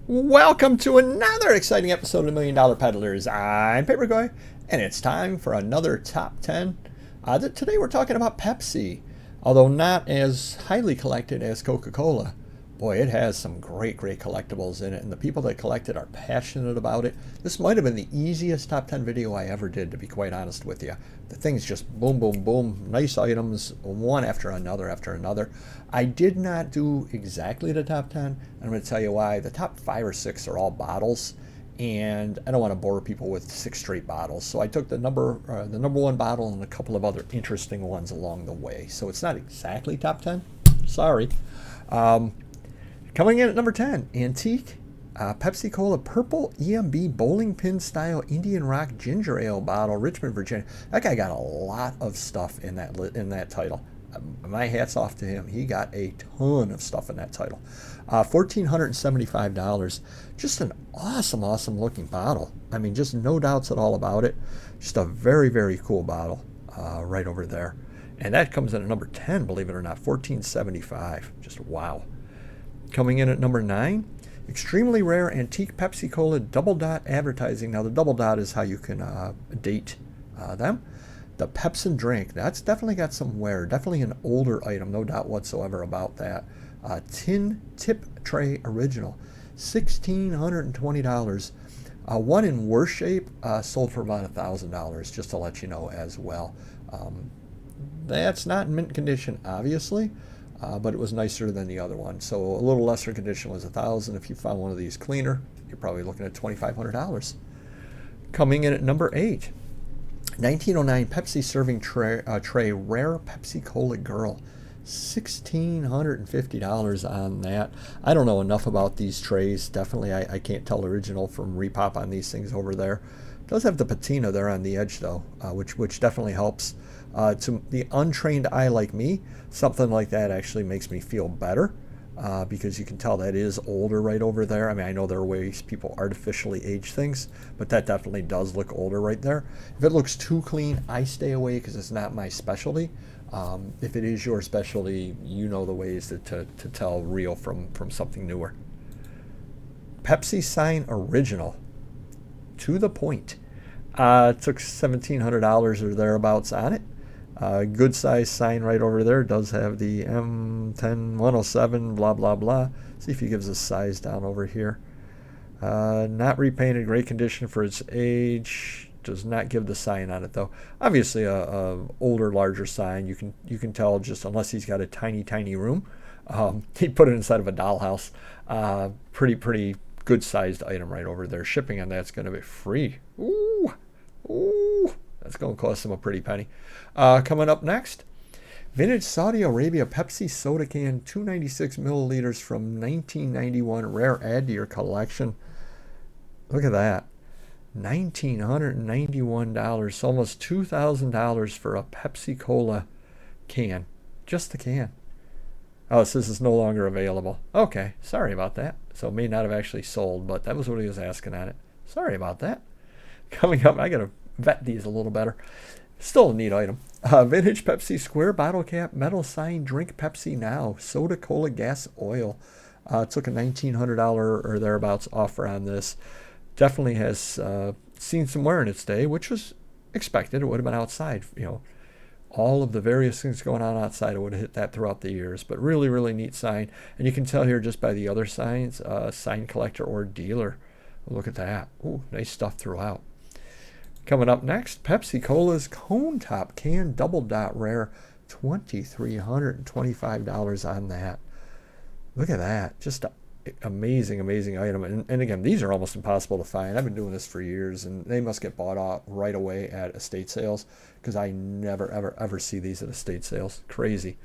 Welcome to another exciting episode of the Million Dollar Peddlers. I'm Paper Guy, and it's time for another top 10. Today we're talking about Pepsi, although not as highly collected as Coca-Cola. Boy, it has some great collectibles in it, and the people that collect it are passionate about it. This might have been the easiest top 10 video I ever did, to be quite honest with you. The thing's just boom, boom, boom, nice items, one after another after another. I did not do exactly the top 10, and I'm going to tell you why. The top 5 or 6 are all bottles, and I don't want to bore people with 6 straight bottles. So I took the number one bottle and a couple of other interesting ones along the way. So it's not exactly top 10. Sorry. Coming in at number 10, Antique Pepsi Cola Purple EMB Bowling Pin Style Indian Rock Ginger Ale Bottle, Richmond, Virginia. That guy got a lot of stuff in that title. My hat's off to him. He got a ton of stuff in that title. $1,475. Just an awesome looking bottle. I mean, just no doubts at all about it. Just a very cool bottle right over there. And that comes in at number 10, believe it or not, $1,475. Just wow. Coming in at number 9, extremely rare antique Pepsi Cola double dot advertising. Now the double dot is how you can date them. The Pepsi drink, that's definitely got some wear. Definitely an older item, no doubt whatsoever about that. Tin tip tray original, $1,620. One in worse shape sold for about $1,000, just to let you know as well. That's not in mint condition, obviously. But it was nicer than the other one. So a little lesser condition was $1,000. If you found one of these cleaner, you're probably looking at $2,500. Coming in at number 8, 1909 Pepsi serving tray rare Pepsi Cola Girl, $1,650 on that. I don't know enough about these trays. Definitely, I can't tell original from repop on these things over there. It does have the patina there on the edge though, which definitely helps. To the untrained eye like me, something like that actually makes me feel better because you can tell that is older right over there. I mean, I know there are ways people artificially age things, but that definitely does look older right there. If it looks too clean, I stay away because it's not my specialty. If it is your specialty, you know the ways to tell real from something newer. Pepsi sign original, to the point. It took $1,700 or thereabouts on it. Good size sign right over there. Does have the M10107 blah blah blah. See if he gives us size down over here. Not repainted, great condition for its age. Does not give the sign on it though. Obviously a older, larger sign. You can tell just unless he's got a tiny room. He'd put it inside of a dollhouse. Pretty good sized item right over there. Shipping on that's going to be free. Ooh. That's going to cost him a pretty penny. Coming up next, vintage Saudi Arabia Pepsi soda can, 296 milliliters from 1991. Rare, add to your collection. Look at that. $1,991, almost $2,000 for a Pepsi Cola can. Just the can. Oh, it says it's no longer available. Okay, sorry about that. So it may not have actually sold, but that was what he was asking on it. Sorry about that. Coming up, I got to vet these a little better. Still a neat item. Vintage Pepsi square bottle cap, metal sign, drink Pepsi now, soda cola gas oil. Took a $1,900 or thereabouts offer on this. Definitely has seen some wear in its day, which was expected. It would have been outside. You know, all of the various things going on outside, it would have hit that throughout the years. But really neat sign. And you can tell here just by the other signs, sign collector or dealer. Look at that. Ooh, nice stuff throughout. Coming up next, Pepsi Cola's Cone Top Can Double Dot Rare, $2,325 on that. Look at that. Just an amazing item. And again, these are almost impossible to find. I've been doing this for years, and they must get bought out right away at estate sales because I never, ever see these at estate sales. Crazy.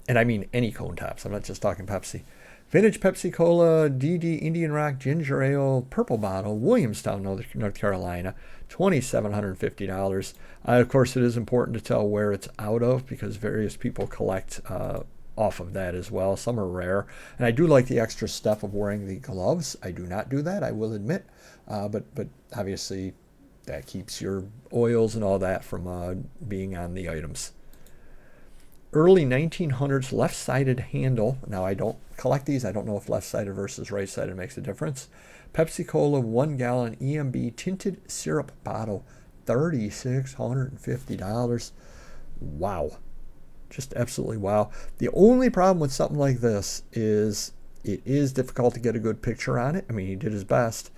And I mean any cone tops. I'm not just talking Pepsi. Vintage Pepsi Cola DD Indian Rock Ginger Ale Purple Bottle, Williamstown, North Carolina, $2,750. Of course, it is important to tell where it's out of because various people collect off of that as well. Some are rare. And I do like the extra step of wearing the gloves. I do not do that, I will admit. But obviously, that keeps your oils and all that from being on the items. Early 1900s left-sided handle. Now, I don't collect these. I don't know if left-sided versus right-sided makes a difference. Pepsi Cola 1 gallon EMB tinted syrup bottle, $3,650. Wow. Just absolutely wow. The only problem with something like this is it is difficult to get a good picture on it. I mean, he did his best.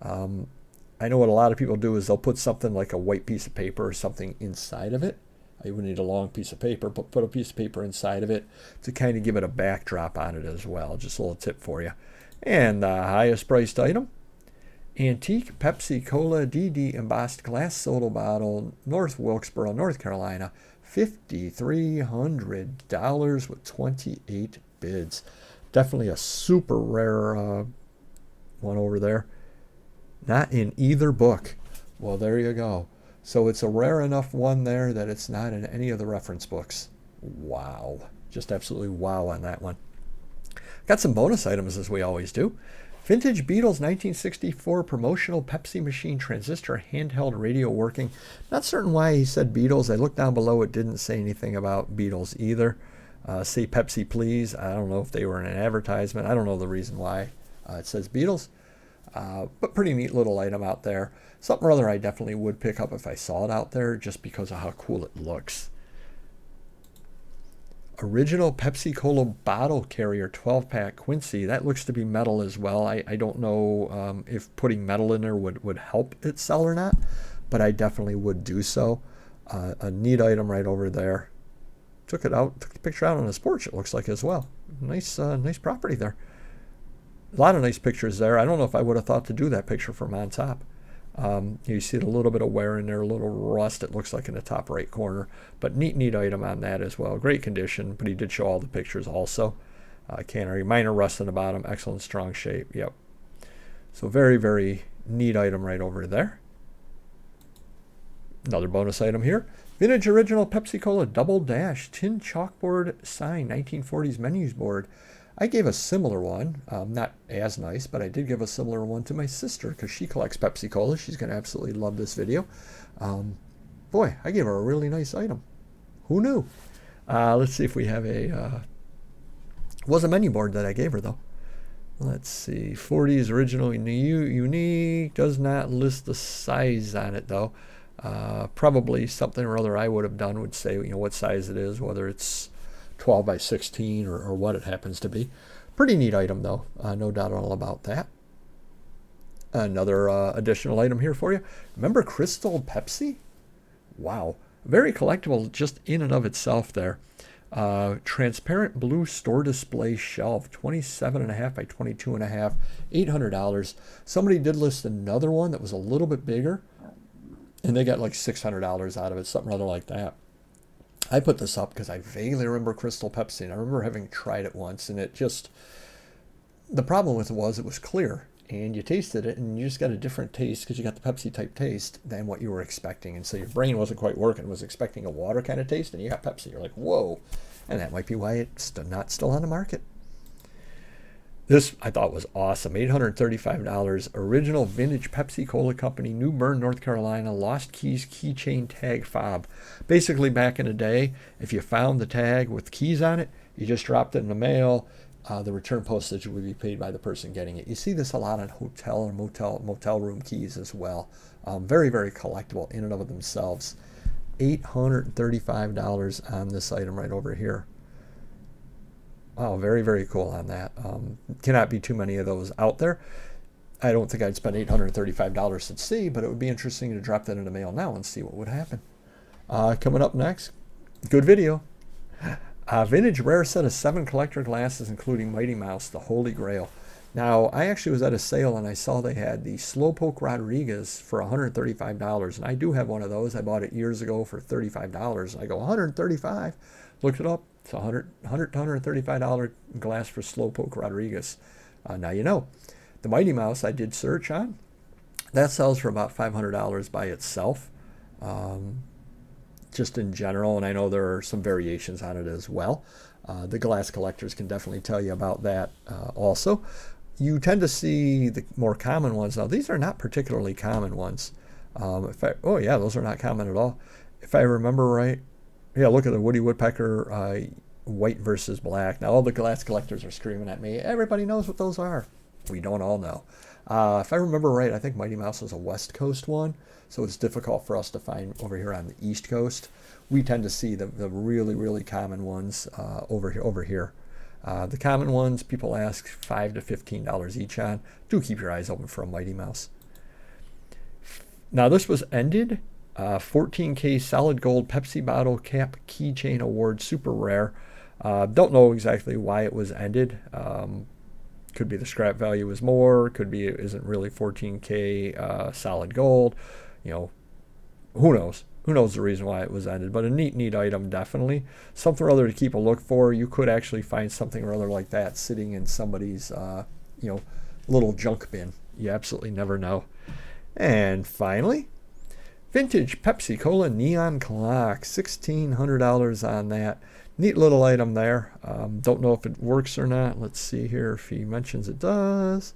I know what a lot of people do is they'll put something like a white piece of paper or something inside of it. You would need a long piece of paper, but put a piece of paper inside of it to kind of give it a backdrop on it as well. Just a little tip for you. And the highest priced item, antique Pepsi Cola DD embossed glass soda bottle, North Wilkesboro, North Carolina, $5,300 with 28 bids. Definitely a super rare one over there. Not in either book. Well, there you go. So it's a rare enough one there that it's not in any of the reference books. Wow. Just absolutely wow on that one. Got some bonus items as we always do. Vintage Beatles 1964 promotional Pepsi machine transistor handheld radio working. Not certain why he said Beatles. I looked down below. It didn't say anything about Beatles either. Say Pepsi please. I don't know if they were in an advertisement. I don't know the reason why it says Beatles. But pretty neat little item out there. Something or other I definitely would pick up if I saw it out there just because of how cool it looks. Original Pepsi Cola bottle carrier 12-pack Quincy. That looks to be metal as well. I don't know if putting metal in there would help it sell or not, but I definitely would do so. A neat item right over there. Took it out, took the picture out on his porch, it looks like as well. Nice property there. A lot of nice pictures there. I don't know if I would have thought to do that picture from on top. You see a little bit of wear in there, a little rust, it looks like in the top right corner. But neat item on that as well. Great condition, but he did show all the pictures also. Cannery, minor rust in the bottom, excellent strong shape. Yep. So very, very neat item right over there. Another bonus item here. Vintage original Pepsi Cola Double Dash tin chalkboard sign 1940s menus board. I gave a similar one, not as nice, but I did give a similar one to my sister because she collects Pepsi Cola. She's going to absolutely love this video. Boy, I gave her a really nice item. Who knew? Let's see if we have a... was a menu board that I gave her, though. Let's see. 40s original unique. Does not list the size on it, though. Probably something or other I would have done would say, what size it is, whether it's 12 by 16 or what it happens to be. Pretty neat item though, no doubt all about that. Another additional item here for you. Remember Crystal Pepsi? Wow, very collectible just in and of itself there. Transparent blue store display shelf, 27.5 by 22.5, $800. Somebody did list another one that was a little bit bigger, and they got like $600 out of it, something rather like that. I put this up because I vaguely remember Crystal Pepsi, and I remember having tried it once, and it just, the problem with it was clear, and you tasted it, and you just got a different taste because you got the Pepsi type taste than what you were expecting, and so your brain wasn't quite working, was expecting a water kind of taste, and you got Pepsi. You're like, whoa, and that might be why it's not still on the market. This I thought was awesome. $835. Original vintage Pepsi Cola Company, New Bern, North Carolina. Lost keys keychain tag fob. Basically, back in the day, if you found the tag with keys on it, you just dropped it in the mail. The return postage would be paid by the person getting it. You see this a lot on hotel and motel room keys as well. Very, very collectible in and of themselves. $835 on this item right over here. Wow, very, very cool on that. Cannot be too many of those out there. I don't think I'd spend $835 to see, but it would be interesting to drop that in the mail now and see what would happen. Coming up next, good video. Vintage rare set of 7 collector glasses, including Mighty Mouse, the Holy Grail. Now, I actually was at a sale and I saw they had the Slowpoke Rodriguez for $135, and I do have one of those. I bought it years ago for $35. I go, $135? Looked it up. It's a $100 to $135 glass for Slowpoke Rodriguez. Now you know. The Mighty Mouse I did search on. That sells for about $500 by itself, just in general, and I know there are some variations on it as well. The glass collectors can definitely tell you about that also. You tend to see the more common ones. Now, these are not particularly common ones. Oh, yeah, those are not common at all. If I remember right, Yeah, look at the Woody Woodpecker white versus black. Now all the glass collectors are screaming at me. Everybody knows what those are. We don't all know. If I remember right, I think Mighty Mouse was a West Coast one, so it's difficult for us to find over here on the East Coast. We tend to see the really, really common ones over here. The common ones people ask $5 to $15 each on. Do keep your eyes open for a Mighty Mouse. Now this was ended. 14K solid gold Pepsi bottle cap keychain award, super rare. Don't know exactly why it was ended. Could be the scrap value was more. Could be it isn't really 14K solid gold. You know, who knows? Who knows the reason why it was ended? But a neat item, definitely. Something or other to keep a look for. You could actually find something or other like that sitting in somebody's, little junk bin. You absolutely never know. And finally, vintage Pepsi Cola neon clock, $1,600 on that. Neat little item there. Don't know if it works or not. Let's see here if he mentions it does.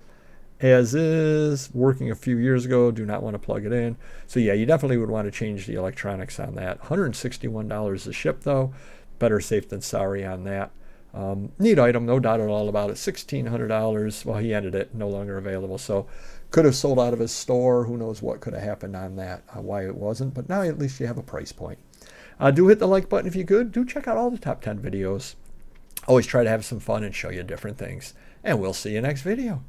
As is, working a few years ago, do not want to plug it in. So yeah, you definitely would want to change the electronics on that. $161 to ship though. Better safe than sorry on that. Neat item, no doubt at all about it. $1,600. Well, he ended it, no longer available. So could have sold out of his store. Who knows what could have happened on that, why it wasn't. But now at least you have a price point. Do hit the like button if you could. Do check out all the top 10 videos. Always try to have some fun and show you different things. And we'll see you next video.